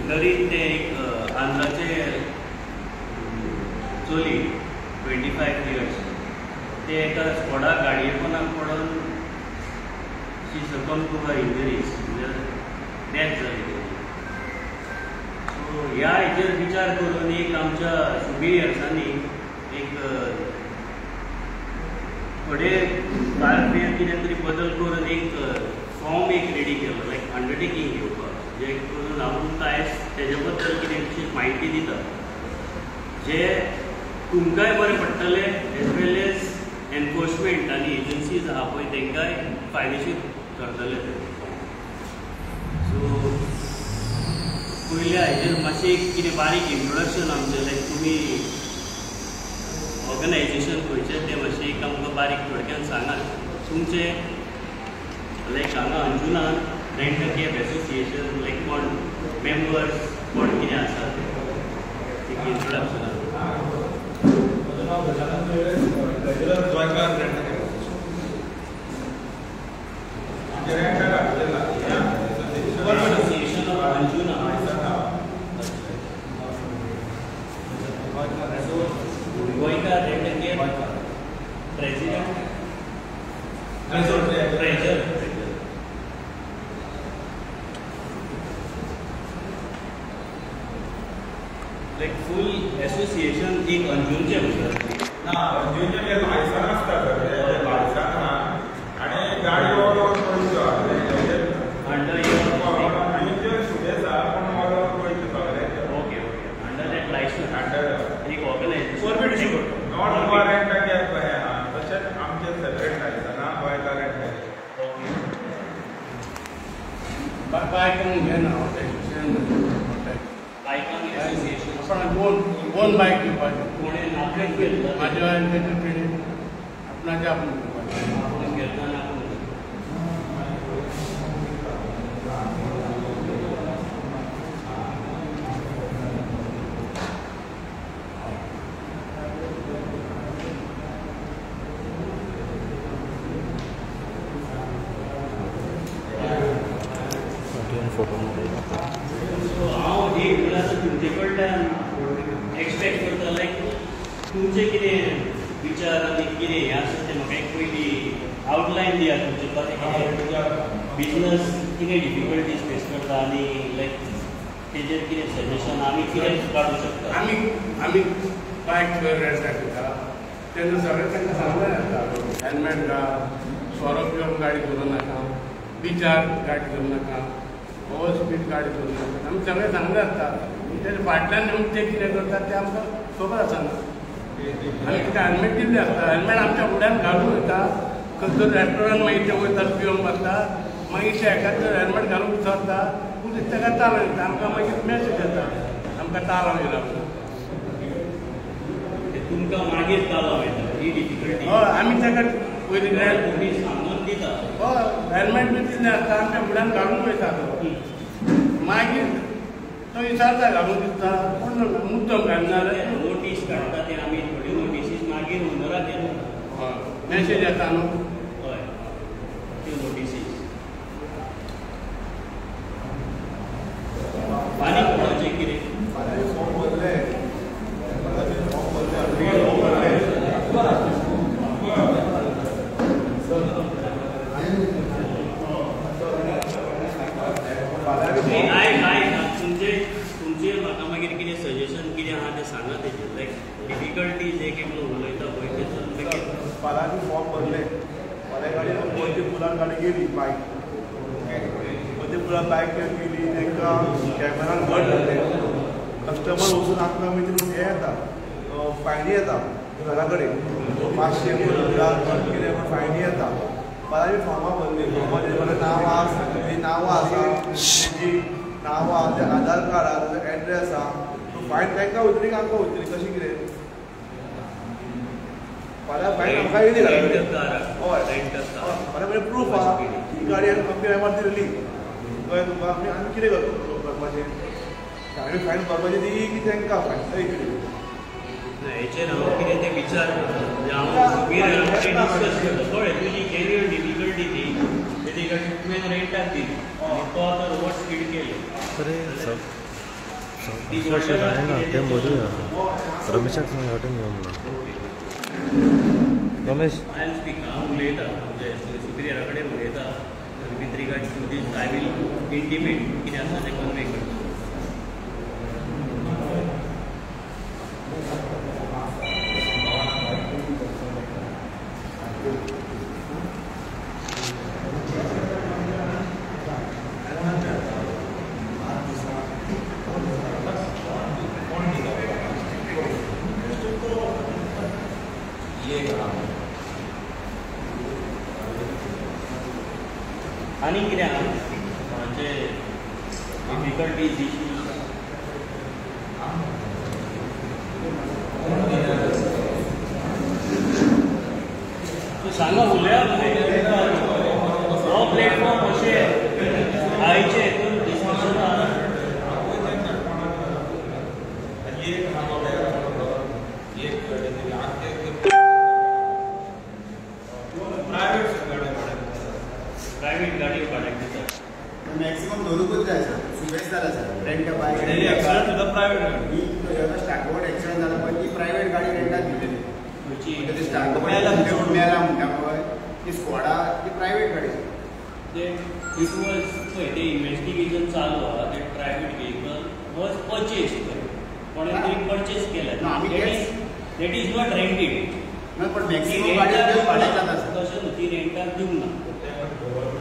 तरी ते एक आंध्राचे चोली 25 इयर्स ते एका स्पॉटा गाडये कोणाक पडून she succumb to her injuries death जाली. सो ह्या हेचेर विचार करून एक आमच्या सुपिरियर्सांनी एक थोडे कारफेर कितें तरी बदल करून एक फॉर्म एक रेडी केलो लायक अंडरटेकिंग घेवपाक जे करून हांव तुमकां आयज तेजे बद्दल कितें म्हायती दिता जे तुमकांय बरें पडटलें एज वेल एज एनफोर्समेंट आनी एजन्सीज आहा पळय तांकांय फायदेशीर ठरतले ते. सो पयल्या हेजेर मातशें एक कितें बारीक इंट्रोडक्शन आमचें लायक तुमी ऑर्गनायजेशन खंयचें तें मातशें एक आमकां बारीक थोडक्यान सांगात तुमचें लायक हांगा अंजुनान rent a cab association like कोण मेंबर्स कोण कितें आसा एक इंट्रोडक्शन. गोयकार rent a cab president treasurer like full association एक अंजुनचे भितर ना अंजुनचे ते लायसन आसता ते लायसन ना आनी गाडी ओवर करच्यो अंडर आनी जे स्टुडंट्स आहा कोण ओवर करच्यो सगळे. Okay okay under that licence under एक organisation permit issue not warrant cab हे आहा तशेंच आमचे सेपरेट लायसना गोंयकार रेंट बायकांक घेना बायकांक एसोसिएशन आपण दोन बायक घेवपाचे कोणें आपल्याक घेतलं म्हाज्या आनी तेच्या पिढीन आपणाचे आपण घेवपाचे आपण घेतना आपण हांव एक म्हणल्यार तुमचे कडल्यान एक्सपेक्ट करता लायक तुमचे कितें विचार आनी कितें हें आसा तें म्हाका एक पयली आवटलायन दियात तुमचे कशें बिजनस कितें डिफिकल्टीज फेस करता आनी लायक तेजेर कितें सजेशन आमी कितें काडूं शकता. आमी बायक रेंट घेता तेन्ना सगळें तांकां सांगलें आसता हेल्मेट घाल, सोरो पिवन गाडी चलोवं नाका, बिचार गाडी चलोवं नाका, ओवर स्पीड गाडी चलोवं नाका. आमी सगळें सांगलें आसता तेजे फाटल्यान येवन ते कितें करतात तें आमकां खबर आसना. आनी कितें हेल्मेट दिल्लें आसता हेल्मेट आमच्या फुड्यान घालून वयता खंयचो रेस्टॉरंट मागीर ते वयता पिवन बसता मागीर शेकान जर हेल्मेट घालून विचारता पुलीस ताका ताळो दिता आमकां मागीर मॅसेज येता आमकां ताळो येयला म्हणून. तुमकां मागीर ताळो वयता ही डिफिकल्टी. हय आमी ताका पयलीं तुमी सांगून दिता. हय हेल्मेट बी दिल्लें आसता आमच्या फुड्यान घालून वयता तो मागीर तो विचारता घालून दिता पूण मुद्दम घालना जाल्यार नोटीस काडटा ते आमी थोड्यो नोटीसीस मागीर ओनराक येता. मॅसेज येता न्हू. हय त्यो नोटीसीस आनी कोणाचें कितें तुमचे म्हाका मागीर कितें सजेशन कितें आहा तें सांगा तेजेर लायक डिफिकल्टीज एक उलयता पळय तेतून मागीर फाल्यां फॉर्म भरले फाल्यां गाडी पयली पुलान गाडी गेली बायक पयली पुलान बायक गेली तांकां कॅमेरान घट जाले कस्टमर वचून आमकां मागीर हें येता फायनी येता घरा कडेन 500 कितें फायनी येता. फाल्यां फॉर्मां भरली फॉर्माचेर म्हळ्यार नांवां आसा तेजी नांवां आहा तें आधार कार्ड आहा तेजो एड्रेस आहा फायन तांकां वयतली काय आमकां वयतली कशें कितें फाल्यां फायन आमकां येयली घरा कडेन. हय फाल्यां म्हणजे प्रूफ आहा ही गाडी हांवें कंपनी दिल्ली कळ्ळें तुका आमी कितें करपाचें हांवें फायन भरपाची ती की तांकां फायन कितें हेचेर हांव कितें तें विचार हांव डिस्कस करता कळ्ळें तुजी जेन्युअन डिफिकल्टी ती तेजे तुवें रेंटाक दिली तो आतां रोड स्पीड केली 사실 다행이다. 된 머리야. रमेशाक सांग वाटेन घेऊन ना रमेश आय स्पीक हांव उलयतां म्हणजे सुपिरियरा कडेन उलयतां with regards to these I will intimate कितें आसा तें कन्वे करता. आनी कितें आहा म्हणजे डिफिकल्टीज इश्यूज तूं सांगा उलया हो प्लॅटफॉर्म अशें आयचे हितून डिस्कशन आहा प्रायवेट गाडी भाड्याक दितात. मॅक्सिमम दोनूच जाय सर सुबेज जाला सर रेंट बायक प्रायवेट स्टार्टबोर्ड एक्सिडेंट जाला पण ती प्रायवेट गाडी रेंटाक दिलेली खंयची स्टार्टबोर्ड मेला म्हणटा पळय ती स्कॉडा ती प्रायवेट गाडी दिस वॉज पळय ते इन्व्हेस्टिगेशन चालू आहा ते प्रायवेट व्हेकल वॉज परचेज कोणें तरी परचेज केलें दॅट इज नॉट रेंटेड पण मॅक्सिमम गाडी भाड्याक जाता सर तशें न्हू ती रेंटाक दिवंक ना.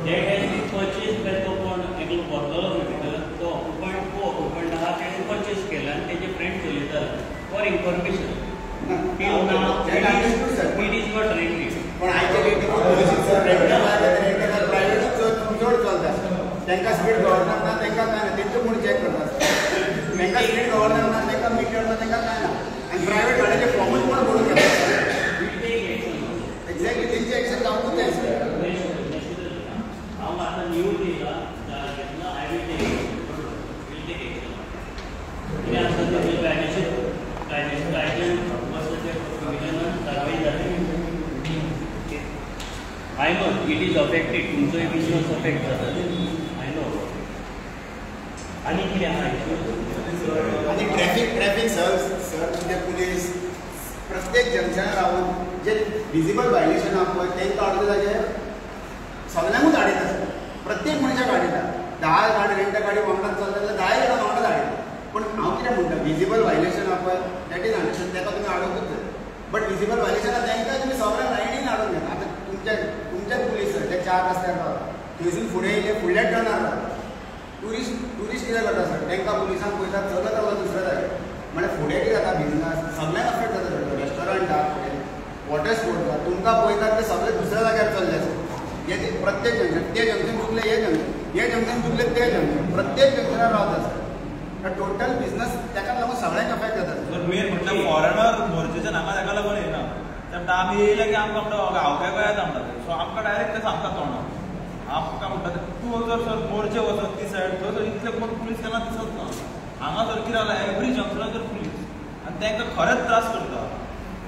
That has been purchased by तो कोण एकलो व्हरतलो भितर तो ऑक्युपंट आहा तेणें परचेज केला आनी तेजे फ्रेंड चलयतालो फॉर इन्फॉर्मेशन टील नाव इट इज नॉट रेंटेड. पण आयच्या डेटीक रेंटाक प्रायवेटूच चड चलता तांकां स्पीड गव्हर्नर ना तांकां काय ना तेंचे कोण चॅक करता तांकां स्पीड गव्हर्नर ना तांकां मिटर ना तांकां काय ना आनी प्रायवेट गाडयेचे फॉर्मूच कोण भरून घेता एक्झॅक्टली तेंचे एक्शन जावंकूच जाय सर. हांव आतां न्यू दिला घेतला आय वील टेक एक्शन कितें आसा तेजे गायडलायन वचपाचे प्रोविजनान कारवाय जाली. I know it is affected तुमचोय बिजनस अफेक्ट जाता आय नो. आनी कितें आहा इश्यूज आणि ट्रॅफिक सर म्हणजे पुलीस प्रत्येक जंक्शनार रावून जे विजिबल वायलेशन आहा पळय तेंकां अर्द ताजेर सगळ्यांकूच आडयता सर प्रत्येक मनशाक आडयता 10 गाडी रेंट गाडी वांगडात चलता जाल्यार 10 जाणां वांगडाच आडयता. पण हांव कितें म्हणटा विजिबल वायलेशन आहा पळय दॅट इज अंडरस्टँड तेका तुमी आडोवंकूच जाय बट विजिबल वायलेशनां तांकां तुमी सगळ्या लायनीन हाडून घेता. आतां तुमच्याच पुलीस सर ते 4 रस्त्यार रावता थंयसून फुडें येयले फुडल्या टर्नार रावता. टुरिस्ट कितें करता सर तांकां पुलिसांक पळयतात चलत रावता दुसऱ्या जाग्यार म्हळ्यार फुडें कितें जाता बिजनस सगळ्यांक अफेक्ट जाता सर रेस्टॉरंट आहा फुडें वॉटर स्पोर्ट्स आहा तुमकां पळयतात ते सगळे दुसऱ्या जाग्यार चल्ले सर हे प्रत्येक जंक्शन ते जंक्शन चुकले हे जंक्शन चुकले ते जंक्शन प्रत्येक जंक्शनार रावता सर टोटल बिजनस ताका लागून सगळ्यांक अफेक्ट जाता सर. मेन म्हणल्यार फॉरेनर मोर्चेच्या नांगा ताका लागून येना तेन्ना आमी येयले की आमकां म्हणटा गांवकार गोंयांत म्हणटा सो आमकां डायरेक्ट ते सांगता तोंडार आमकां म्हणटा तूं जर सर मोर्चे वचत ती सायड थंय इतले कोण पुलीस केन्ना दिसत ना. हांगा जर कितें जालां एवरी जंक्शनाचेर पुलीस आनी तांकां खरेंच त्रास करता.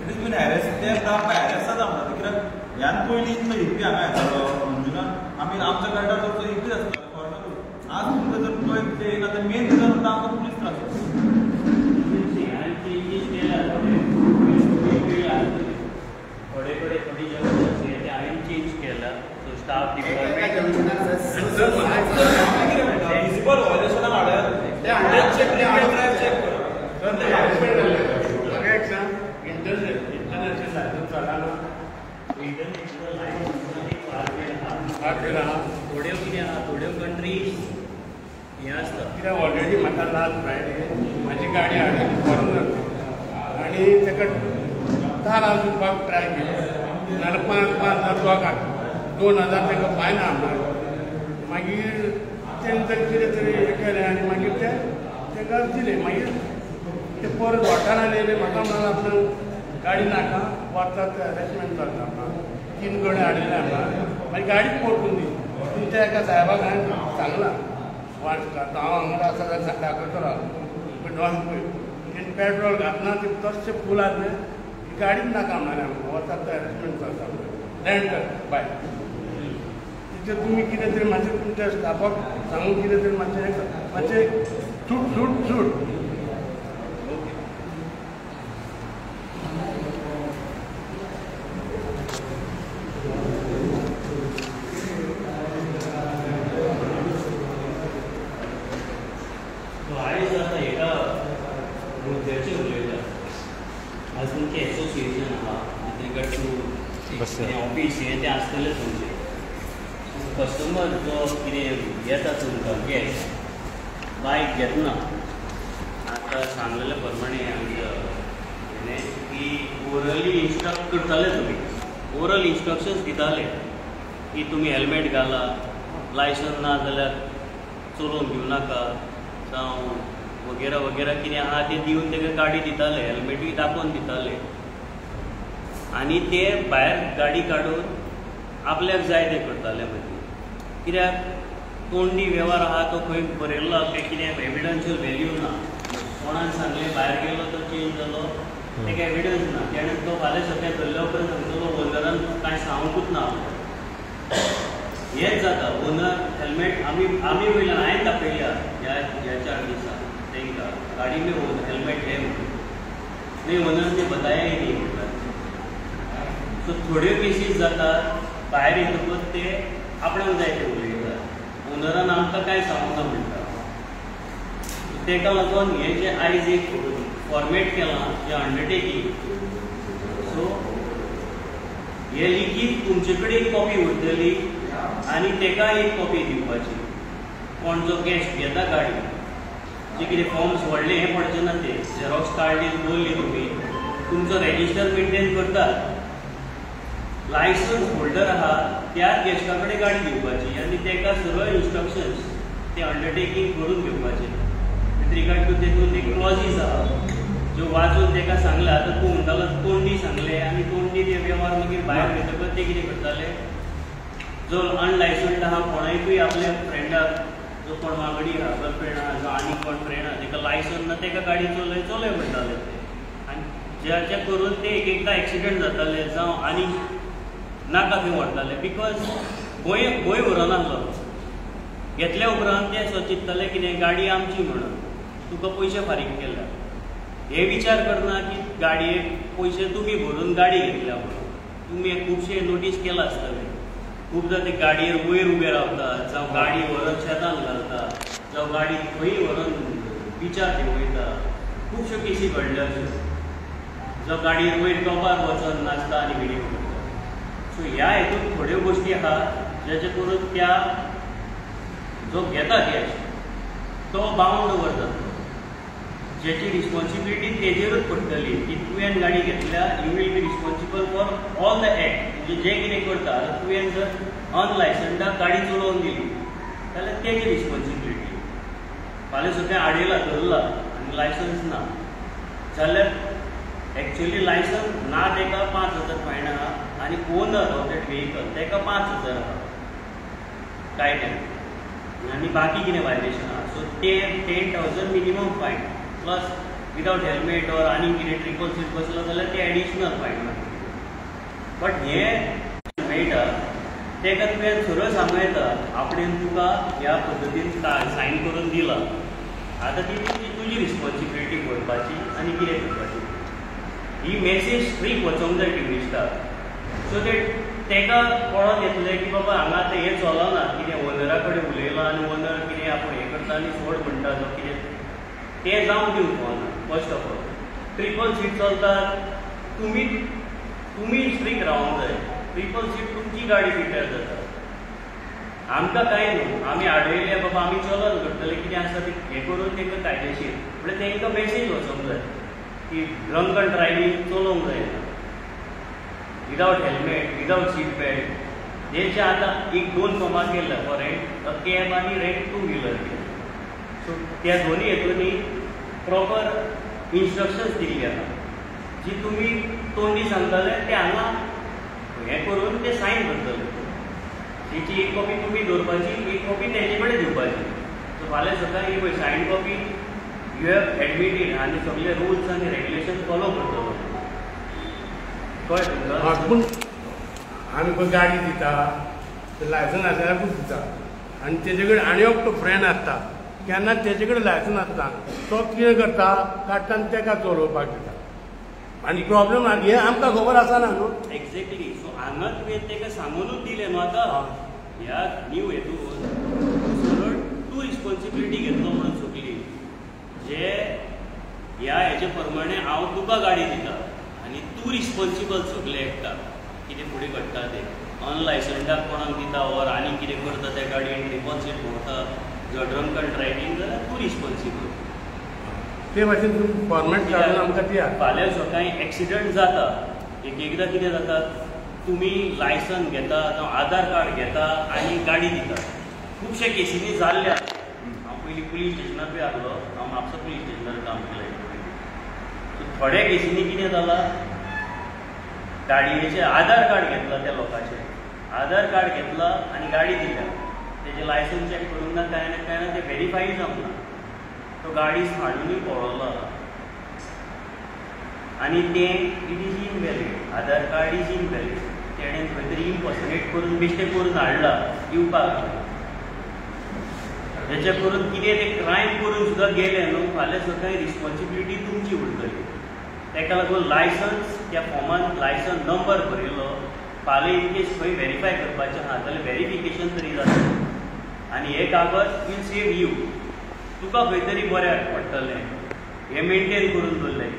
इट इज बीन हॅरेस ते आमकां हॅरेस जाता म्हणटा कित्याक ह्यान पयलीं इतलो हिप्पी हांगा येतालो मंजुनान आमी आमच्या गाडीर जर तो हिप्पी आसतालो फॉरेनर आज तुमकां जर पळय ते येना तर मेन रिजन म्हणटा आमकां पुलीस त्रास करता. थोडी जंक्शन ते हांवें चेंज केला सो स्टाफ डिपार्टमेंट विजिबल व्हायलेशनाक हाडल्यार चेक थोड्यो कितें आहा थोड्यो कंट्री हें आसता कित्याक ऑलरेडी म्हाका लास्ट फ्रायडे म्हाजी गाडी हाडून फॉरेनर आनी ताका तार सुटपाक ट्राय केली नाल्यार 5,000 दोगांक 2,000 ताका फायन हाडणार. मागीर तेणें तर कितें तरी हें केलें आनी मागीर ते ताका दिलें. मागीर ते परत वाठारान येयले म्हाका म्हणाला आपणाक गाडी नाका वतात अरेंजमेंट करता म्हाका 3 गडे हाडिल्ले आमकां मागीर गाडीच पोरतून दी. तुमच्या एका साहेबाक हांवें सांगलां वाटता हांव हांगा आसा जाल्यार दाखयतलो पण पळय पेट्रोल घातना ते तशें फूल आसलें गाडीच नाका म्हणालें आमकां वतात ते अरेंजमेंट करता लँड कर बाय. तिचेर तुमी कितें तरी मातशें तुमच्या स्टाफाक सांगून कितें तरी मातशें सूट आयज आतां एका मुद्द्याचेर उलयता. आज तुमचें एसोसिएशन आहा विथ रिगार्ड टू ऑफीस हें तें आसतलें तुमचें. कस्टमर जो कितें येता तुमकां गॅस बायक घेतना आतां सांगलेल्या प्रमाणे आमच्या हें की ओरली इन्स्ट्रक्ट करताले तुमी. ओरल इन्स्ट्रक्शन्स दिताले की तुमी हेल्मेट घाला, लायसन ना जाल्यार चलोवंक घेवं नाका जावं वगैरा वगैरा कितें आहा तें दिवन ताका गाडी दिताले, हेल्मेटूय दाखोवन दिताले. आनी ते भायर गाडी काडून आपल्याक जाय तें करताले. मागीर कित्याक तोंडी वेव्हार आहा तो खंय बरयल्लो आहा तें कितें एविडन्शियल व्हॅल्यू ना. कोणान सांगलें भायर गेलो तो चेंज जालो ताका एविडन्स ना. तेणें तो फाल्यां सकाळीं धरल्या उपरांत सांगतलो ओनरान कांय सांगूंकूच ना. हेंच जाता. ओनर हेल्मेट आमी वयल्यान हांवें दाखयल्या ह्या 4 दिसां तांकां गाडी में हेल्मेट है नहीं ओनर ने बताया ही नहीं म्हणटात. सो थोड्यो केसीस जातात भायर येतकच ते आपणाक जाय ते उलयतात. ओनरान आमकां कांय सांगूंक ना म्हणटा. ताका लागून हें जें आयज एक फॉर्मेट केलां जें अंडरटेकींग, सो हे लिखीत तुमचे कडेन कॉपी उरतली आनी ताका एक कॉपी दिवपाची. कोण जो गेस्ट घेता गाडी जे कितें फॉर्म्स व्हडले हें पडचें ना. ते झेरॉक्स कार्ड दवरली तुमी, तुमचो रेजिस्टर मेंटेन करतात, लायसन्स होल्डर आहा त्याच गेस्टा कडेन गाडी दिवपाची आनी ताका सगळे इन्स्ट्रक्शन्स ते अंडरटेकींग करून घेवपाचें. विथ रिगार्ड टू तेतून एक क्लॉजीस आहा ज्यो वाचून ताका सांगला. आतां तूं म्हणटालो तोंडी सांगलें आनी तोंडी ते वेव्हार मागीर भायर घेतकच ते कितें करताले, जो अनलायसन्ड आहा कोणाकूय आपल्या फ्रेंडाक जो कोण वांगडी आहा गर्लफ्रेंड आहा जावं आनी कोण फ्रेंड आहा ताका लायसन ना ताका गाडी चलय म्हणटाले ते. आनी जें करून ते एक एकदां एक्सिडंट जाताले जावं आनी नाका थंय व्हरताले. बिकॉज भंय व्हरोन आसलो. घेतल्या उपरांत ते सो चिंत्ताले कितें गाडी आमची म्हणून तुका पयशे फारीक केल्या. हे विचार करना की गाडयेक पयशे तुमी भरून गाडी घेतल्या म्हणून. तुमी खुबशे नोटीस केला आसतलें. खूबदां ते गाडयेर वयर उबे रावतात जावं गाडी व्हरून शेतान घालतात जावं गाडी खंय व्हरून बिचार देंवयता. खुबश्यो केसी घडल्यो अश्यो जावं गाडयेर वयर टॉपार वचून नाचता आनी व्हिडियो करता. सो ह्या हेतून थोड्यो गोश्टी आहा जेचे करून त्या जो घेता गॅस तो बावंड जाता. जेची रिस्पॉन्सिबिलिटी तेजेरूच पडटली की तुवें गाडी घेतल्या you will be responsible for all the act. म्हणजे जें कितें करता तुवें जर अनलायसन्डाक गाडी चलोवन दिली जाल्यार तेजी रिस्पॉन्सिबिलिटी. फाल्यां सगळें आडयलां धरलां आनी लायसन्स ना जाल्यार एक्चुअली लायसन्स ना ताका 5,000 फायन आहा आनी ओनर ऑफ दॅट व्हेहिकल ताका 5,000 आहा कांय टायम आनी बाकी कितें वायलेशन आहा. सो ते 10,000 मिनिमम फायन प्लस विदाउट हेल्मेट ऑर आनी कितें ट्रिपल सीट बसलो जाल्यार ते एडिशनल फायन. बट हें मेळटा ताका तुवें सरळ सांगूं येता आपणें तुका ह्या पद्दतीन सायन करून दिलां. आतां ती तुजी रिस्पॉन्सिबिलिटी करपाची आनी कितें करपाची. ही मेसेज स्ट्रीक वचोंक जाय ट्युरिस्टाक. सो ताका कळोन येतलें की बाबा हांगा आतां हें चलना. कितें ओनरा कडेन उलयलां आनी ओनर कितें आपूण हें करता आनी सोड म्हणटा जावं कितें तें जावंक दिवंक फावना. First of all triple seat चलतात तुमी स्ट्रीक रावंक जाय. ट्रिपल सीट तुमची गाडी पिड्ड्यार जाता. आमकां कांय न्हू. आमी आडयले बाबा आमी चलोन करतले कितें आसा तें हें करून तांकां कायदेशीर म्हणल्यार तांकां मेसेज वचोंक जाय की ड्रंक अँड ड्रायव्हिंग चलोवंक जायना without helmet without seat belt. हेचे आतां 1-2 फॉर्मां केल्या फॉर रेंट कॅब आनी रेंट 2 व्हिलर. सो त्या दोनी हेतूनी प्रॉपर इन्स्ट्रक्शन्स दिल्ली आसा जी तुमी तोंडी सांगताले ते हांगा हें करून ते सायन करतले. तेची एक कॉपी तुमी दवरपाची, एक कॉपी तेजे कडेन दिवपाची. सो फाल्यां सकाळीं ही पळय sign copy you have admitted आनी सगळे रुल्स आनी रेग्युलेशन फॉलो करतलो. कळ्ळें तुमकां. पूण आमी पळय गाडी दिता लायसन आसल्यारूच दिता आनी तेजे कडेन आनी एकटो फ्रेंड आसता केन्ना तेजे कडेन लायसन आसता तो कितें करता काडटा आनी ताका चलोवपाक दिता. आनी प्रॉब्लेम हे आमकां खबर आसना न्हू. एक्झॅक्टली. सो हांगा तुवें ताका सांगूनच दिलें न्हू. आतां ह्या न्यू हेतून सरळ तूं रिस्पॉन्सिबिलिटी घेतलो म्हणून चुकली. हांव तुका गाडी दिता आनी तूं रिस्पॉन्सिबल सगळें एकटा कितें फुडें घडटा तें अनलायसंडाक कोणाक दिता ऑर आनी कितें करता त्या गाडयेन रिपॉन्सीट भोंवता जो ड्रंक अँड ड्रायव्हिंग जाल्यार तूं रिस्पॉन्सिबल. ते भाशेन तुम्ही फॉर्मेट काडून आमकां दिया. फाल्यां सकाळीं एक्सिडंट जाता एकदां कितें जाता तुमी लायसन घेता जावं आधार कार्ड घेता आनी गाडी दिता. खुबशे केसींनी जाल्ल्या हांव पयलीं पुलीस स्टेशनार बी आहलो हांव म्हापसा पुलीस स्टेशनार काम केलें. थोड्या केसींनी कितें जालां गाडयेचें आधार कार्ड घेतलां त्या लोकांचें आधार कार्ड घेतलां आनी गाडी दिल्या तेजें लायसन चॅक करूंक ना कांय ना तें व्हेरीफाय जावंक ना तो गाडी हाडूनय पळोवलो आनी तें it is invalid Aadhaar card is invalid तेणें खंय तरी इम्पर्सनेट करून मिस्टेक करून हाडला दिवपाक हेचे करून कितें तें क्रायम करून सुद्दां गेले न्हू फाल्यां सकाळीं रिस्पॉन्सिबिलिटी तुमची उरतली. ताका लागून लायसन्स त्या फॉर्मान लायसन नंबर बरयलो फाल्यां इन केस खंय व्हेरीफाय करपाचें आहा जाल्यार व्हेरिफिकेशन तरी जाता आनी हे कागद वील सेव यू तुका खंय तरी बऱ्याक पडटलें हें मेनटेन करून दवरलें.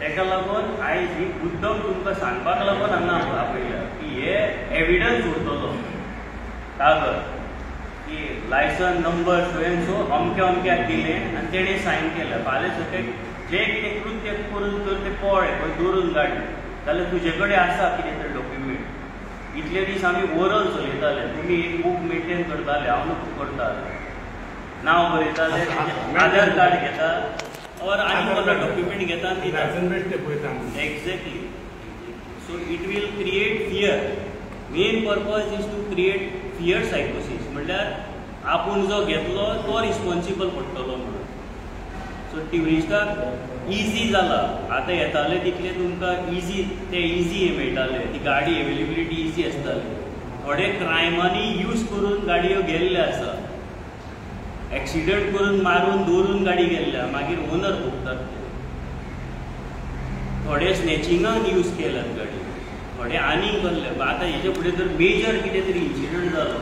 ताका लागून आयज ही मुद्दम तुमकां सांगपाक लागून हांगा आपयल्या की हे एविडन्स उरतलो कागद की लायसन नंबर सो अमक्या अमक्याक दिलें आनी तेणें सायन केलें. फाल्यां सकयल जें कितें कृत्य करून जर तें पळय खंय दवरून गाडी जाल्यार तुजे कडेन आसा कितें तरी डॉक्युमेंट. इतले दीस आमी ओरल चलयताले तुमी एक बूक मेनटेन करताले हांव नको करताले नांव बरयताले आधार कार्ड घेता और आनी कसलो डॉक्युमेंट घेता आनी दिता. Exactly. So it will create fear. Main purpose is to create fear सायकोसीस म्हणल्यार आपूण जो घेतलो तो रिस्पॉन्सिबल पडटलो म्हणून. सो ट्युरिस्टाक इजी जाला आतां येताले तितले तुमकां इजी हे मेळटाले ती गाडी एवेलेबिलिटी इजी आसताली. थोडे क्रायमांनी यूज करून गाडयो गेल्ले आसा एक्सिडंट करून मारून दवरून गाडी गेल्ल्या मागीर ओनर भोगतात ते. थोडे स्नॅचिंगान यूज केल्यात गाडी थोडे आनीक करले. आतां हेजे फुडें जर मेजर कितें तरी इन्सिडंट जालो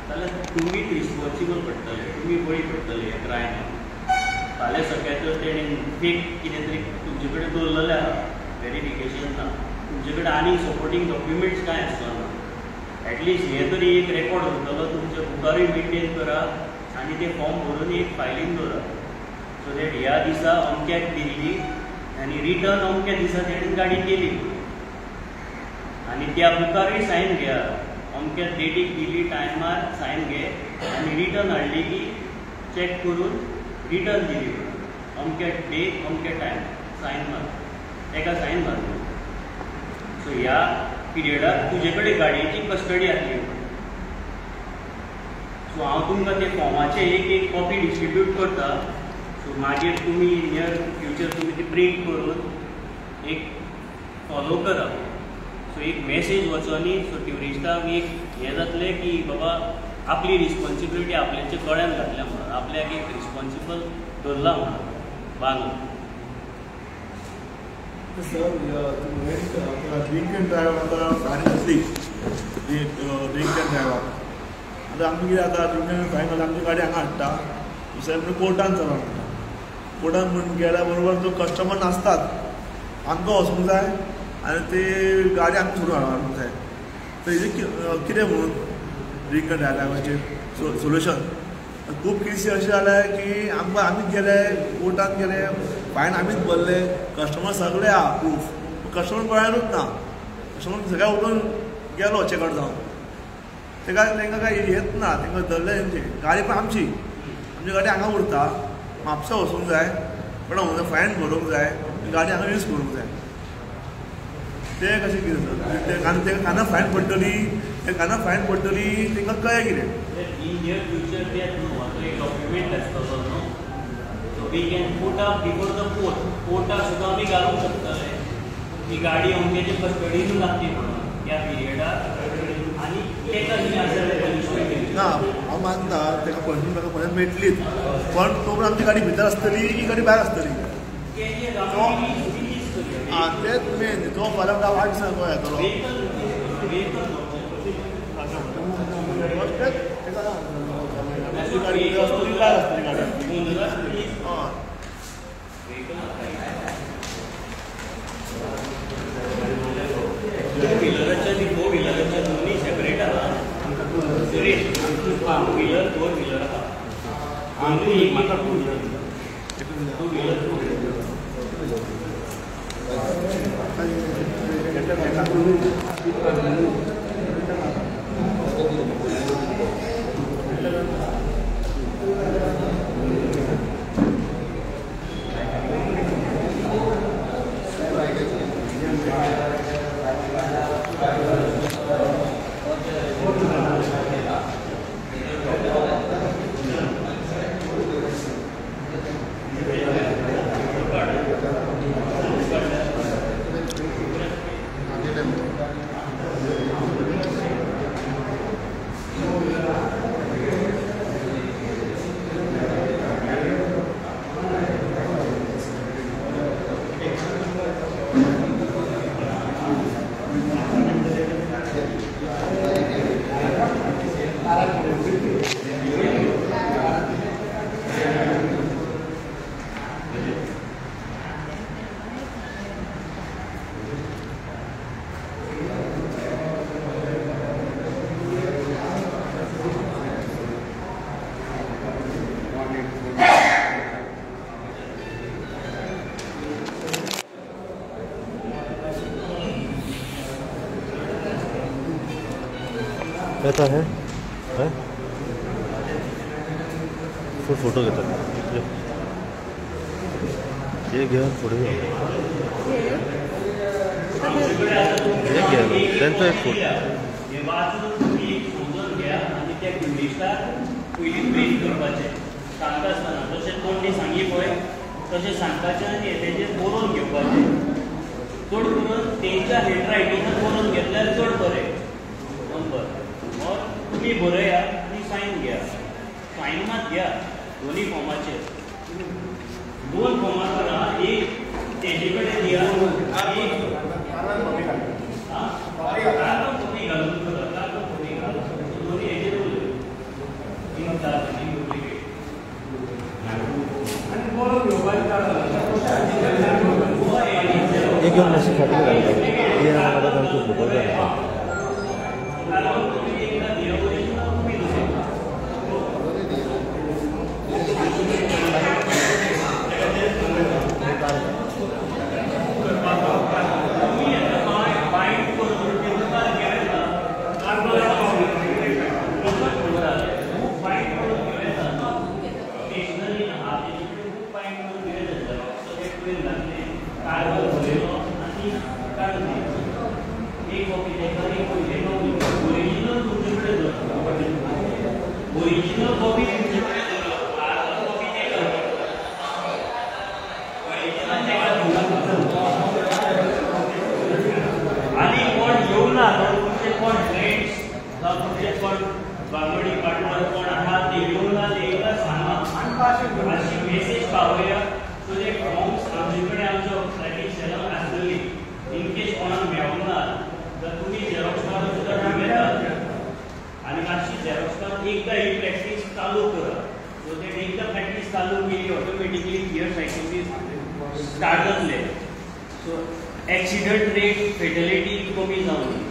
जाल्यार तुमीच रिस्पॉन्सिबल पडटले तुमी बळी पडटले ह्या क्रायमाक. फाल्यां सकाळीं तर तेणें फेक कितें तरी तुमचे कडेन दवरलेलें आहा व्हेरिफिकेशन ना तुमचे कडेन आनीक सपोर्टींग डॉक्युमेंट्स कांय आसना एटलिस्ट हें तरी एक रेकॉर्ड उरतलो तुमच्या बुकारूय मेनटेन करा आनी ते फॉर्म भरून एक फायलीन दवरा सो दॅट ह्या दिसा अमक्याक दिल्ली आनी रिटर्न अमक्या दिसा तेणें गाडी केली आनी त्या बुकारूय सायन घेया अमक्या डेटीक दिल्ली टायमार सायन घे आनी रिटर्न हाडली की चॅक करून रिटर्न दिली अमक्या डेट अमक्या टायम सायन मार ताका सायन मार. सो ह्या पिरियडाक तुजे कडेन गाडयेची कस्टडी आसली. सो हांव तुमकां ते फॉर्माचे एक कॉपी डिस्ट्रिब्यूट करता. सो मागीर तुमी नियर फ्युचर तुमी ती प्रिंट करून एक फॉलो करा. सो एक मेसेज वचोनी सो ट्युरिस्टांक एक हें जातलें की बाबा आपली रिस्पॉन्सिबिलिटी आपल्याच्या गळ्यान घातल्या म्हणून आपल्याक एक रिस्पॉन्सिबल धरला म्हणून बांदून. ड्रिंक एंड ड्रायव्ह आतां फायन घातली ड्रिंक एंड ड्रायव्हाक आतां आमी कितें जाता ड्रिंक एंड फायन घालून आमची गाडी हांगा हाडटा दुसऱ्या कडेन कोर्टान चलोवंक हाडटा. कोर्टान म्हणून गेल्या बरोबर जो कस्टमर नासतात आमकां वचूंक जाय आनी ती गाडी आमकां सोडून हाडूंक जाय. तर हेजें कितें म्हणून ड्रिंक एंड ड्रायव्हाचें सोल्युशन. खूब केसी अशें जाल्या की आमीच गेले कोर्टान गेले फायन आमीच भरले कस्टमर सगळे आहा प्रूफ कस्टमर गोंयांतूच ना कस्टमर सगळ्या उठून गेलो चेकआउट जावन तांकां काय येत ना तांकां धरले तेंचे गाडी पण आमची गाडी हांगा उरता म्हापसा वचूंक जाय पण फायन भरूंक जाय गाडी हांगा यूज करूंक जाय. ते कशें कितें आनी तांकां खाना फायन पडटली ते खाना फायन पडटली तांकां कळ्ळें कितें. डॉक्युमेंट आसतलो न्हू so we can put up before the कोर्टाक सुद्दां आमी घालूंक शकतले ही गाडी अमक्याची कस्टडीन लागली म्हणून ह्या पिरियडाक आनी ताका कितें आसा तें पनिशमेंट ना हांव मानता ताका पनिशमेंट मेळटलीच पण तो पण आमची गाडी भितर आसतली की गाडी भायर आसतली तेच मेन तो फाल्यां 8 दिसां गोंय येतलो. गाडी आसतली भायर आसतली गाडी टू व्हीलर कहता है फिर फोटो घेतात ये घ्या पुढे हे घ्या त्यांचा एक फोटो हे वाचून तुम्ही एक समजून घ्या आणि त्या ट्युरिस्टाक पयलीं ब्रीफ करपाचें सांगता आसतना जशें कोणी सांगी पळय तशें सांगपाचें आनी तेजेर बरोवन घेवपाचें चड करून तेंच्या हँडरायटिंगान बरोवन घेतल्यार चड बरें नंबर और तुम्ही बरया आणि सायन घ्या सायन मात घ्या दोन्ही फॉर्माचेर दोन फॉर्मां करा एक तेजे कडेन दिया एक कार्बन कॉपी घालून करा कार्बन कॉपी घालून दोन्ही हेजेर तीन चार तीन डुप्लिकेट आणि बरोवन घेवपाचें हे घेऊन अशी फाटी घालतात हे आम्हाला त्यांचे फोटो घालतात ओरिजिनल कॉपी आणि कोण येऊ ना तुमचे कोण फ्रेंड्स तुमचे कोण बांगडी पार्टनर कोण आहात ते येऊ ना ते एकदा सांगा अशी मेसेज पावया सो ते फॉर्म्स आमच्याकडे आमच्या ट्रॅकिंग सेलर असलेली इन केस कोणाला मेळूंक ना तर तुम्ही झेरॉक्स काढून सुद्धा मेळटात आणि मातशी झेरॉक्स काढून एकदा ही प्रॅक्टिस चालू करा सो ते एकदा प्रॅक्टिस चालू केली ऑटोमॅटिकली क्लियर सायकोसिस स्टार्ट जातले सो एक्सिडंट रेट फेटलिटी कमी जावन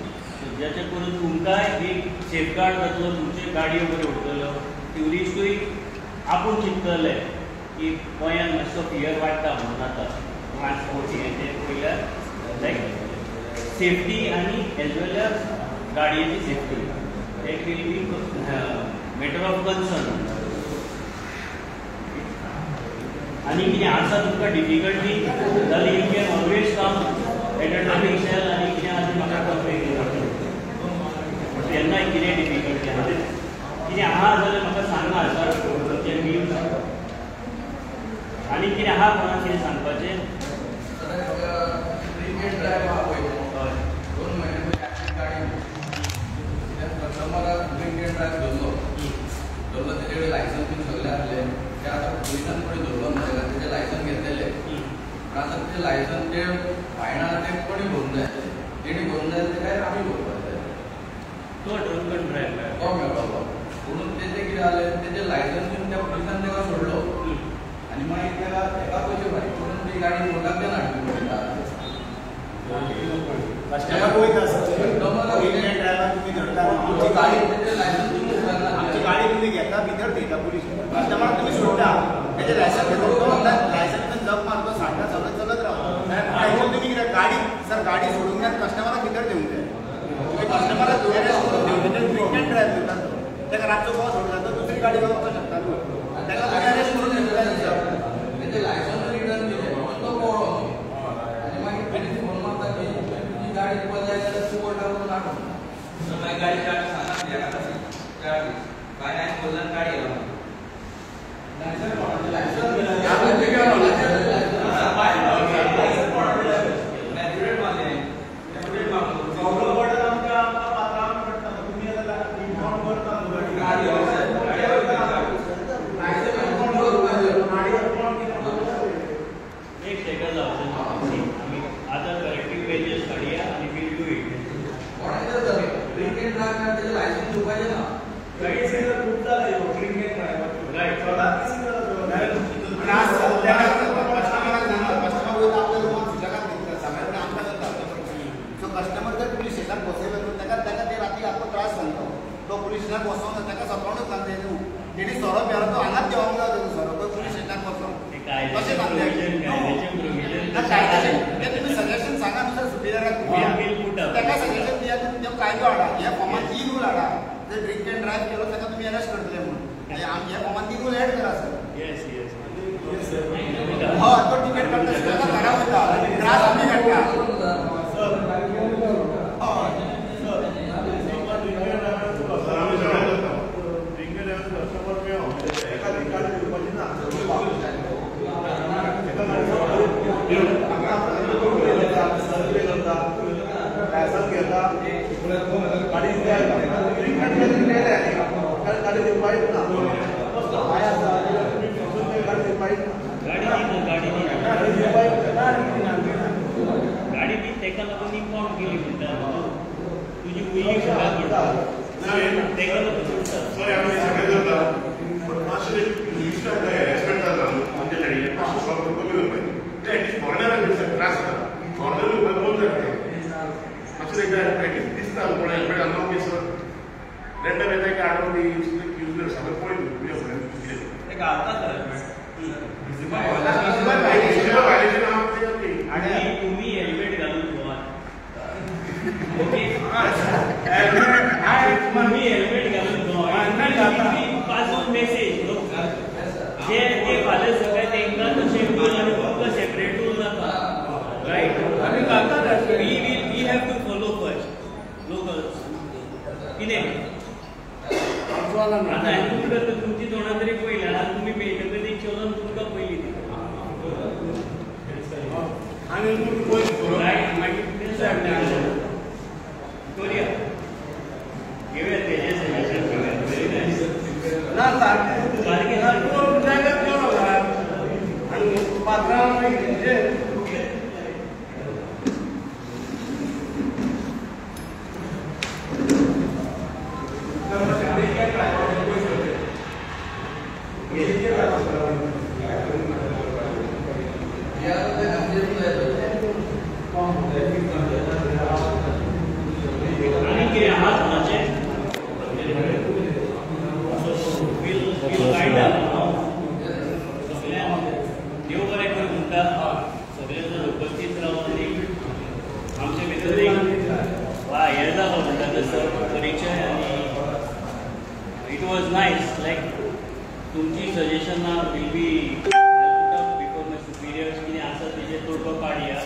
ज्याच्या करून तुमकांय एक सेफगार्ड जातलो तुमचे गाडयो बऱ्यो उरतलो ट्युरिस्टूय आपूण चिंततले की गोंयांत मातसो फियर वाडटा म्हणून आतां ट्रान्सपोर्ट हें पयल्यार लायक सेफ्टी आनी एज वेल एज गाडयेची सेफ्टी एक will be matter of concern आणि कितें आसा तुमकां डिफिकल्टी जाल्यार you can always come at a traffic cell आनी कितें आसा तें म्हाका कंप्लेन करपाचें तेन्नाय कितें डिफिकल्टी आहा कितें आहा जाल्यार म्हाका सांगा सर तुमचे व्यूज आनी कितें आहा कोणाक कितें सांगपाचें त्याच्याकडे लायसन्स पण सगळे असले ते आता पोलिसांकडे धरून त्याचे लायसन्स घेतलेले पण आता ते लायसन्स जे फायनल ते कोणी भरून जाय तेणी भरून जाय ते काय आम्ही भरपाक जाय तो ड्रंक अँड ड्रायव्ह तो मेळपाक म्हणून तेचे कितें जालें तेजे लायसन्स घेवन त्या पोलिसान ताका सोडलो आनी मागीर ताका एका पयशे फारीक करून ती गाडी कोर्टाक देना हाडून पडटा गाडी तुम्ही घेता भितर थेयता पुलीस कस्टमराक तुम्ही सोडटा तेजे लायसन्स घेता तो म्हणटा तुमी आतां कस्टमराक भितर दिवंक जाय. तुमी कस्टमराक एरेस्ट करून दिवंक जाय. ड्रिंक एंड ड्रायव्ह करतात तो. ताका रातचो बॉस सोडला तो दुसरी गाडी घेवन वचूंक शकता न्हू. ताका तुमी एरेस्ट करून दिवंक जाय. तेजे लायसन्स रिटर्न दिलें तो पळो आनी मागीर पयलीं फोन मारता की तुजी गाडी दिवपाक जाय जाल्यार तूं कोर्टाक वचून हाड. मागीर गाडी सांगात त्या बायलांक बोलल्यार गाडी घेवन कस्टमर जर पुलीस स्टेशनाक बसयलो न्हू ताका ते राती आख्खो त्रास जालो. तो पुलीस स्टेशनाक बसोंक ना ताका सपोर्टूच जालें न्हू. तेणी सोरो प्यारो तो हांगाच देवंक जाय तेजो सोरो तो पुलीस स्टेशनाक बसोन कशें सांगलें ते तुमी सजेशन सांगा नुसार सुपिरियराक ताका सजेशन दिया तुमी तो कायदो हाडा. ह्या फॉर्मात 3 रूल हाडा. जर ड्रिंक एंड ड्रायव्ह केलो ताका तुमी अरेस्ट करतले म्हणून ह्या फॉर्मात 3 रूल एड करा सर. हय तो टिकेट काडटा ताका घरा वयता त्रास आमी काडटा. गाडी ती तेका लागून इम्पाउंड केली म्हणटा तुजी उयी घरात पडटा तेका लागून सॉरी आमी सगळे करता पण मातशें लिस्ट रेस्पेक्ट जाता म्हणजे लडी मातशें कमी करपाक ते एटलीस्ट फॉरेनराक त्रास जाता. फॉरेनर लोक बोल जाता मातशें एकदा एटलीस्ट दिसता कोण हेल्मेट घालना की सर रेंडम येता की आडवून ती यूज कर सगळं पळय ते घालतात हेल्मेट. आणि तुम्ही हेल्मेट घालून ठेवा. ओके तुम्ही हेल्मेट घालून ठेवा. पासून मेसेज जे ते फाल्यां सगळे तेंकां तशें रूल आनी तुमकां सेपरेट रूल जाता रायट. आमी घालतात we have to follow first locals कितें आता तुमकां तुमची तोंडां तरी पयल्या आनी तुमी मेळटकच चलोन तुमकां पयली आणि रायट मागीर करुया घेवया तेजे सजेशन घेवया. Very nice. ना सारकें आणि पात्रांव म्हणजे it was nice. Like तुमची suggestion will be before my superiors कितें आसा तेजे तोडगो काडया.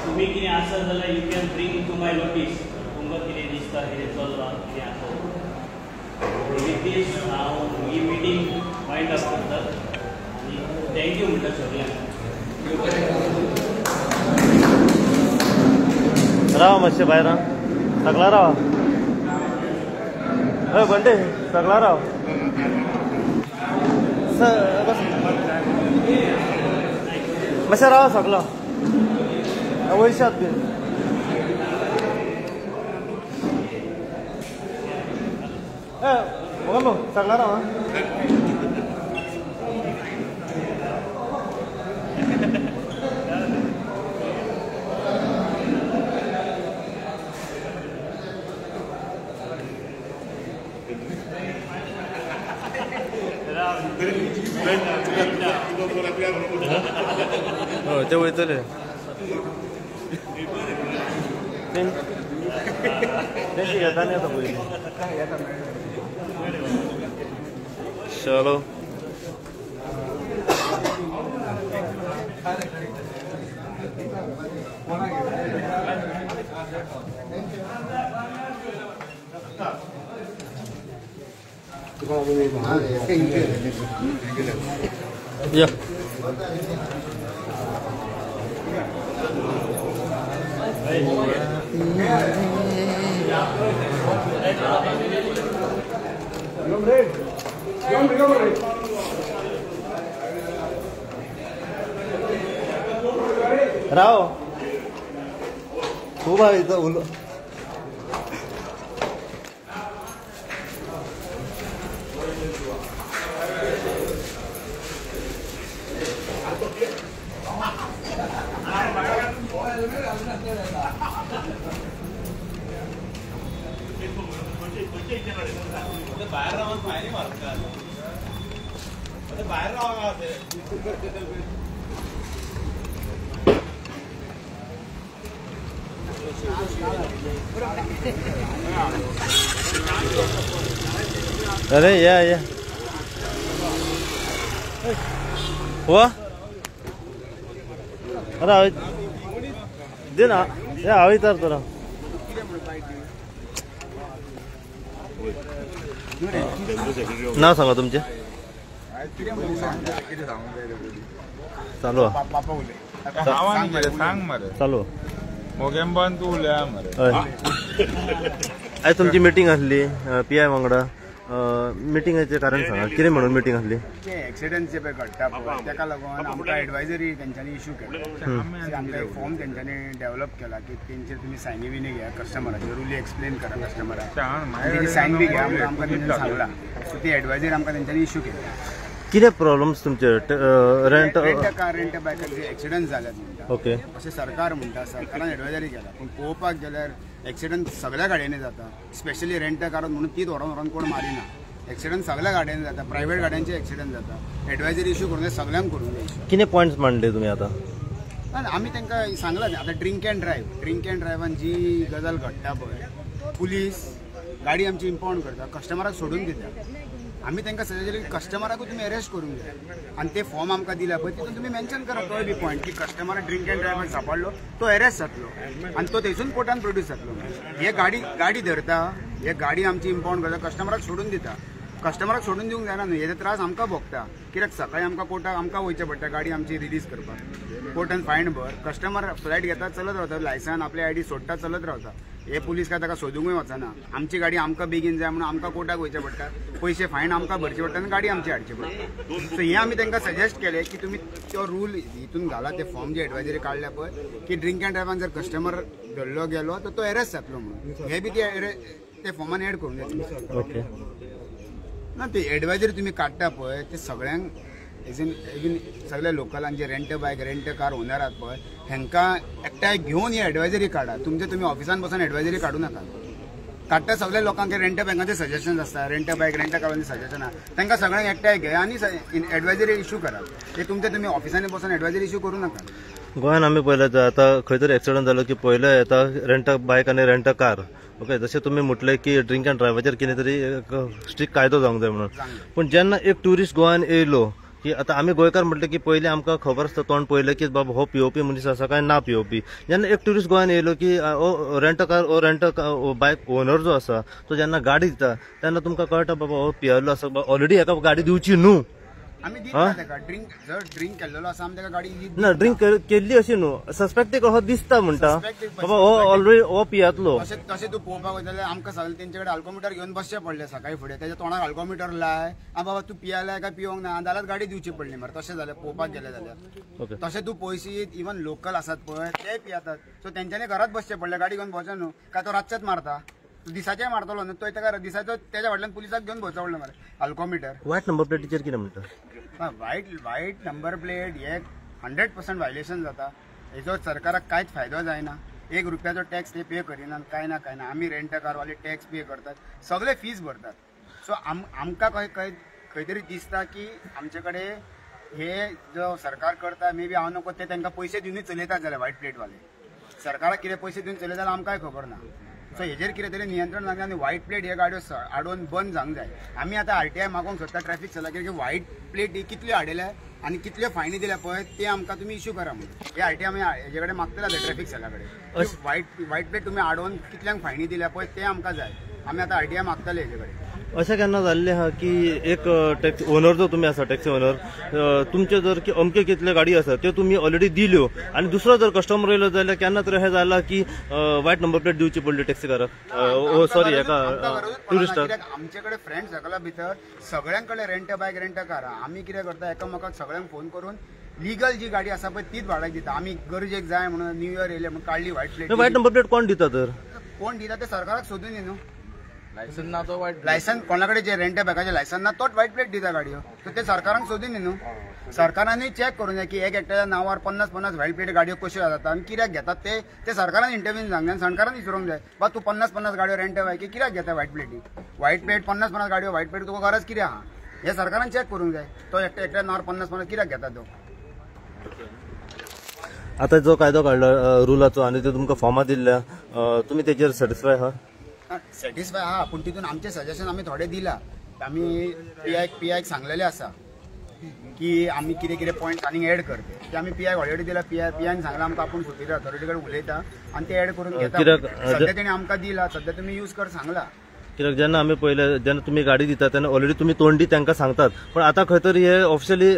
तुम्ही कितें आसा जाल्यार you can bring to my notice. तुमकां कितें दिसता कितें चल्लां कितें आसा. With this हांव ही मिटींग वायंड अप करता आनी थँक्यू म्हणटा सगळ्यांक. राव मातशें भायर सगळा राव. हय बंडे सगळा राव. मातशें राव सगळो वयशात बीन. मग सगळा राव. ते वयतले. त्यांची घेता नाही आता पयलीं. चलो या राव खूप आहे इथं उल बाहेर राहून फायनी मारतात बाहेर राहा अरे या हुआ अरे दे ना या हवी तर तुला नाव सांगा तुमचे चालू सांग मरे चालू मोगेंबान तू उलया मरे आयज तुमची मिटींग आसली PI वांगडा मिटींगेचें कारण सांगा कितें म्हणून मिटींग आसली ते एक्सिडंट जे पळय घडटा पळय ताका लागून आमकां एडवायजरी तेंच्यांनी इशू केला आमकां एक फॉर्म तेंच्यांनी डेव्हलप केला की तेंचेर तुमी सायनी बिनी घ्या कस्टमराचे रुली एक्सप्लेन करा कस्टमराक तेंची सायन बी घ्या आमकां तेंच्यांनी सांगला सो ती एडवायजरी आमकां तेंच्यांनी इशू केली कितें प्रॉब्लेम्स तुमचे रेंट रेंट बायकाचे एक्सिडंट जाल्यात म्हणटा ओके अशें सरकार म्हणटा सरकारान एडवायजरी केला पूण पळोवपाक गेल्यार एक्सिडंट सगळ्या गाडयांनी जाता स्पेशली रेंट कार म्हणून तीच व्हरोन कोण मारिना एक्सिडंट सगळ्या गाड्यांनी जाता प्रायव्हेट गाड्यांचे एक्सिडंट जाता एडवायजरी इशू करून सगळ्यांक करून जाय कितें पॉयंट्स मांडले तुमी आतां आमी तांकां सांगला आतां ड्रिंक अँड ड्रायव्हान जी गजाल घडटा पळय पुलीस गाडी आमची इम्पाउंड करता कस्टमराक सोडून दिता आमी तांकां सजेस्ट केलें की कस्टमराकूय तुमी अरेस्ट करूंक जाय आनी ते फॉर्म आमकां दिला पळय तितून तुमी मेन्शन करा तो बी पॉयंट की कस्टमर ड्रिंक अँड ड्रायव्हान सांपडलो तो अरेस्ट जातलो आनी तो थंयसून कोर्टान प्रोड्यूस जातलो हे गाडी धरता हे गाडी आमची इम्पाउंड करता कस्टमराक सोडून दिता कस्टमराक सोडून दिवंक जायना न्हू हेजे त्रास आमकां भोगता कित्याक सकाळीं आमकां कोर्टाक आमकां वयचें पडटा गाडी आमची रिलीज करपाक कोर्टान फायन भर कस्टमर फ्लायट घेता चलत रावता लायसन आपली आयडी सोडटा चलत रावता हे पुलीस काय ताका सोदूंकूय वचना आमची गाडी आमकां बेगीन जाय म्हणून आमकां कोर्टाक वयचें पडटा पयशे फायन आमकां भरचे पडटा आनी गाडी आमची हाडची पडटा सो हें आमी तांकां सजेस्ट केलें की तुमी तो रूल हितून घाला ते फॉर्म जे एडवायजरी काडल्या पळय की ड्रिंक अँड ड्रायव्हान जर कस्टमर धरलो गेलो तर तो अरेस्ट जातलो म्हणून हे बी ते फॉर्मान एड करून जाय ओके ना ते एडवायजरी तुमी काडटा पळय ते सगळ्यांक इवन सगळ्या लोकलांक जे रेंट बायक रेंट कार ओनर आहात पळय हेंकां एकठांय घेवन ही एडवायजरी काडा तुमी ऑफिसान बसून एडवायजरी काडू नाका काडटा सगळ्या लोकांक रेंट बँकांचे सजेशन आसता रेंट बायक रेंट कारांचे सजेशन आसा तांकां सगळ्यांक एकठांय घे आनी एडवायजरी इशू करा ते तुमी ऑफिसांनी बसून एडवायजरी इशू करू नाका गोंयान आमी पळयलें आतां खंय तरी एक्सिडंट जालो की पयले येता रेंट बायक आनी रेंट कार ओके जशें तुमी म्हटलें की ड्रिंक अँड ड्रायव्हाचेर कितें तरी स्ट्रिक्ट कायदो जावंक जाय म्हणून पूण जेन्ना एक ट्युरिस्ट गोंयान येयलो की आतां आमी गोंयकार म्हटलें की पयलीं आमकां खबर आसता तोंड पयलें की बाबा हो POP मनीस आसा काय ना POP जेन्ना एक ट्युरिस्ट गोंयान येयलो की हो रेंट कार बायक ओनर जो आसा तो जेन्ना गाडी दिता तेन्ना तुमकां कळटा बाबा हो पियेल्लो आसा ऑलरेडी हेका गाडी दिवची न्हू आमी दिता ताका जर ड्रिंक केल्लो आसा आमी ताका गाडी ना ड्रिंक केल्ली अशी न्हू सस्पेक्टेड हो दिसता म्हणटा बाबा हो ऑलरेडी हो पियातलो तशें तूं पळोवपाक वयता जाल्यार आमकां सगळें तेंचे कडेन अल्कोमिटर घेवन बसचें पडलें सकाळीं फुडें तेच्या तोंडाक अल्कोमिटर लाय बाबा तूं पियालाय काय पिवंक ना जाल्यार गाडी दिवची पडली मरे तशें जाल्यार पळोवपाक गेलें जाल्यार तशें तूं पयशी इवन लोकल आसात पळय ते पियातात सो तेंच्यांनी घरात बसचें पडलें गाडी घेवन भोंवचें न्हू काय तो रातचेच मारता दिसाचें मारतलो न्हू तो ताका दिसाचो तेच्या फाटल्यान पुलिसाक घेवन भोंवचो पडलें मरे अल्कोमिटर वायट नंबर प्लेटीचेर कितें म्हणटा वायट नंबर प्लेट हे 100% वायलेशन जाता हेजो सरकाराक कांयच फायदो जायना ₹1 रुपयाचो टॅक्स ते पे करिनात काय ना आमी रेंट कारवाले टॅक्स पे करतात सगळे फीज भरतात सो आमकां खंय तरी दिसता की आमचे कडेन हे जो सरकार करता मे बी हांव नको ते तांकां पयशे दिवनूच चलयतात जाल्यार वायट प्लेटवाले सरकाराक कितें पयशे दिवन चलयता जाल्यार आमकांय खबर ना. सो हेजेर कितें तरी नियंत्रण जावंक जाय आनी व्हायट प्लेट ह्यो गाडयो हाडून बंद जावंक जाय. आमी आतां RTI मागोवंक सोदता ट्रॅफिक चला कित्याक व्हायट प्लेट कितल्यो हाडयल्या आनी कितल्यो फायनी दिल्या पळय ते आमकां तुमी इश्यू करा म्हणून. हे RTI आमी हेजे कडेन मागतले ट्रॅफिक चला कडेन. व्हायट प्लेट तुमी हाडून कितल्यांक फायनी दिल्या पळय ते आमकां जाय. आमी आतां RTI मागतले हेजे कडेन. अशें केन्ना जाल्लें आहा की एक टॅक्सी ओनर जो तुमी आसा टॅक्सी ओनर तुमचे जर की अमके कितले गाडी आसा त्यो तुमी ऑलरेडी दिल्यो आनी दुसरो जर कस्टमर येयलो जाल्यार केन्ना तरी हें जालां की वायट नंबर प्लेट दिवची पडली टॅक्सीकाराक सॉरी हेका ट्युरिस्टाक. आमचे कडेन फ्रेंड सर्कला भितर सगळ्यां कडेन रेंट बायक रेंट कार आहा. आमी कितें करता एकामेकाक सगळ्यांक फोन करून लिगल जी गाडी आसा पळय तीच भाड्याक दिता. आमी गरजेक जाय म्हणून न्यू इयर येयले म्हणून काडली व्हायट प्लेट. वायट नंबर प्लेट कोण दिता तर? कोण दिता ते सरकाराक सोदून न्हू. लायसन ना तो वायट लायसन कोणाकडे जे रेंट बॅगाचे लायसन ना तोच व्हाईट प्लेट दिता गाडयो. तर ते सरकारांक सोदून न्हू. सरकारांनी चॅक करूं जाय की एक एकट्याच्या नांवार 50-50 व्हाईट प्लेट गाडयो कश्यो जातात आनी कित्याक घेतात ते सरकारान इंटरव्यून सांगले आनी सरकारान विचारूंक जाय बा तूं 50-50 गाडयो रेंट बायकी कित्याक घेता व्हाईट प्लेटी. व्हाईट प्लेट 50-50 गाडयो व्हाईट प्लेट तुका गरज कित्याक आहा हे सरकारान चॅक करूंक जाय. तो एकट्या नांवार 50-50 कित्याक घेता तो. आता जो कायदो काडला रुलाचो आनी तो तुमकां फॉर्मां दिल्ल्या तुमी तेजेर सॅटिस्फाय आहा? सॅटिस्फाय आहा पूण तितून आमचे सजेशन आमी थोडे दिला. आमी PIक सांगलेले आसा की आमी कितें कितें पॉयंट्स आनीक एड करते ते आमी PIक ऑलरेडी दिला. PIन सांगला आमकां आपूण सुपीरियर ऑथॉरिटी कडेन उलयता आनी ते एड करून घेता. सद्या तेणी आमकां दिला सद्या तुमी यूज कर सांगला. कित्याक जेन्ना आमी पयले जेन्ना तुमी गाडी दिता तेन्ना ऑलरेडी तुमी तोंडी तांकां सांगतात पण आतां खंय तरी हे ऑफिशियली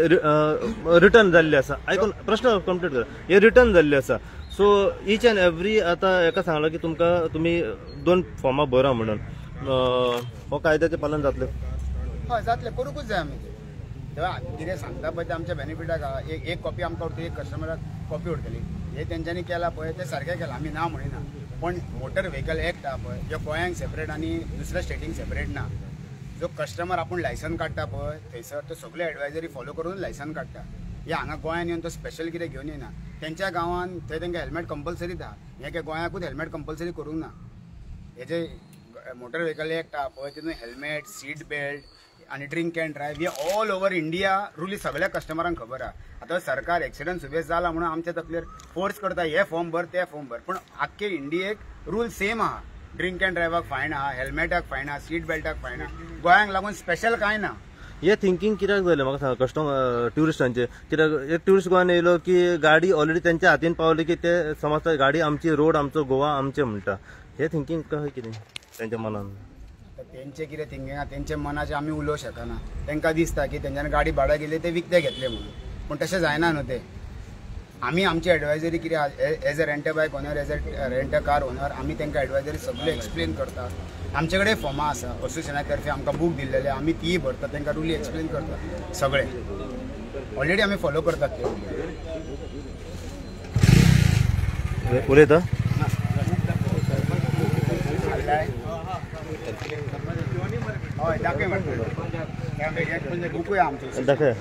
रिटर्न जाल्ले आसा. आयकून प्रश्न कंप्लीट करा. हे रिटर्न जाल्ले आसा. सो ईच अँड एवरी आतां एका सांगला की तुमकां तुमी 2 फॉर्मां भरा म्हणून हो कायद्याचें पालन जातलें? हय जातलें करूंकूच जाय आमी तेव्हा कितें सांगता पळय ते आमच्या बेनिफिटाक आहा. एक कॉपी आमकां उरतली एक कस्टमराक कॉपी उरतली. हे तेंच्यांनी केला पळय ते सारकें केलां आमी ना म्हणिना. पण मोटर व्हेकल एक्ट आहा पळय जो गोंयांक सेपरेट आनी दुसऱ्या स्टेटीक सेपरेट ना. जो कस्टमर आपूण लायसन काडटा पळय थंयसर तो सगळे एडवायजरी फॉलो करून लायसन काडटा. हे हांगा गोंयान येवन तो स्पेशल कितें घेवन येना. तेंच्या गांवान थंय तांकां हेल्मेट कंपल्सरीच आहा. हे काय गोंयाकूच हेल्मेट कंपल्सरी करूंक ना. हे जे मोटर व्हेकल एक्ट आहा पळय तितून हेल्मेट सीट बेल्ट आनी ड्रिंक अँड ड्रायव्ह हे ऑल ओव्हर इंडिया रुली सगळ्या कस्टमरांक खबर आहा. आतां सरकार एक्सिडंट सुबेज जाला म्हणून आमच्या तकलेर फोर्स करता हे फॉर्म भर ते फॉर्म भर पण आख्खे इंडियेक रूल सेम आहा. ड्रिंक अँड ड्रायव्हाक फायन आहा हेल्मेटाक फायन आहा सीट बेल्टाक फायन आहा. गोंयांक लागून स्पेशल कांय ना. हे थिंकींग कित्याक जालें म्हाका सांगा कस्टमर ट्युरिस्टांचे. कित्याक एक ट्युरिस्ट गोंयान येयलो की गाडी ऑलरेडी तेंच्या हातीन पावली की ते समजता गाडी आमची रोड आमचो गोवा आमचें म्हणटा. हे थिंकींग कशें कितें तेंच्या मनान? तेंचे कितें थिंकींग आहा तेंचे मनाचे आमी उलोवंक शकना. तेंकां दिसता की तेंच्यानी गाडी भाड्याक गेली ते विकते घेतले म्हणून पूण तशें जायना न्हू. ते आमी आमची एडवायजरी कितें आहा एज अ रेंट बायक owner as a rent car owner आमी तेंकां एडवायजरी सगळे एक्सप्लेन करता. आमचे कडेन फॉर्मां आसा असोसिएशना तर्फे आमकां बूक दिल्लेले आमी तीय भरता तेंकां रुली एक्सप्लेन करता. सगळे ऑलरेडी आमी फॉलो करतात ते उलयता. हय दाखय म्हणटा बुकूय आमचो दाखय.